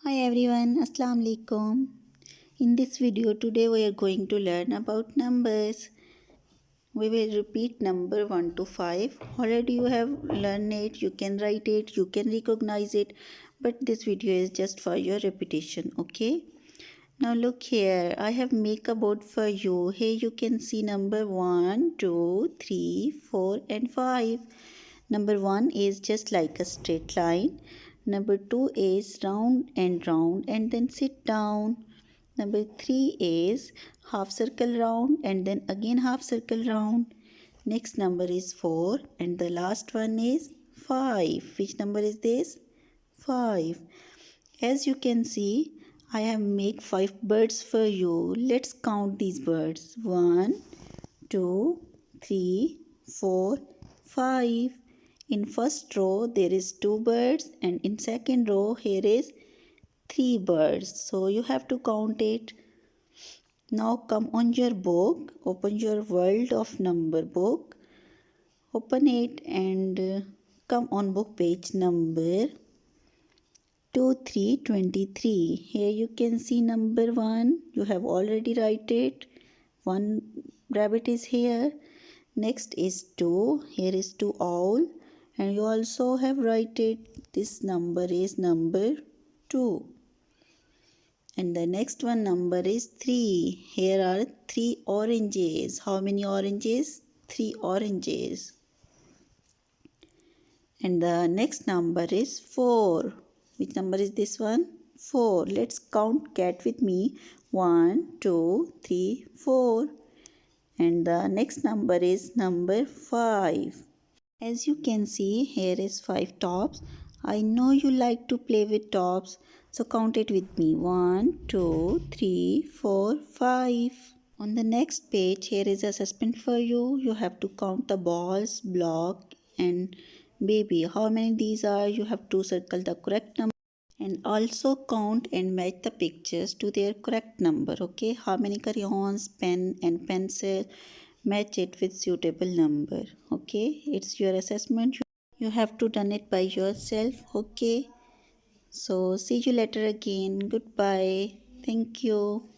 Hi everyone, Assalamu alaikum. In this video today we are going to learn about numbers. We will repeat number 1 to 5. Already you have learned it, you can write it, you can recognize it, but this video is just for your repetition, okay? Now look here, I have make a board for you. Here you can see number 1, 2, 3, 4 and 5. Number 1 is just like a straight line. Number 2 is round and then sit down. Number 3 is half circle round and then again half circle round. Next number is 4 and the last one is 5. Which number is this? 5. As you can see, I have made 5 birds for you. Let's count these birds. 1, 2, 3, 4, 5. In first row there is 2 birds and in second row here is 3 birds. So you have to count it. Now come on your book, open your world of number book, open it and come on book page number 2323. Here you can see number 1. You have already write it. One rabbit is here. Next is 2. Here is 2 owl. And you also have write it. This number is number 2. And the next one number is 3. Here are 3 oranges. How many oranges? 3 oranges. And the next number is 4. Which number is this one? 4. Let's count cat with me. 1, 2, 3, 4. And the next number is number 5. As you can see, here is 5 tops. I know you like to play with tops, so count it with me. 1, 2, 3, 4, 5. On the next page, here is assessment for you. You have to count the balls, block and baby. How many these are? You have to circle the correct number and also count and match the pictures to their correct number. Okay, how many crayons, pen and pencil, match it with suitable number. Okay, it's your assessment. You have to done it by yourself. Okay, so see you later again. Goodbye. Thank you.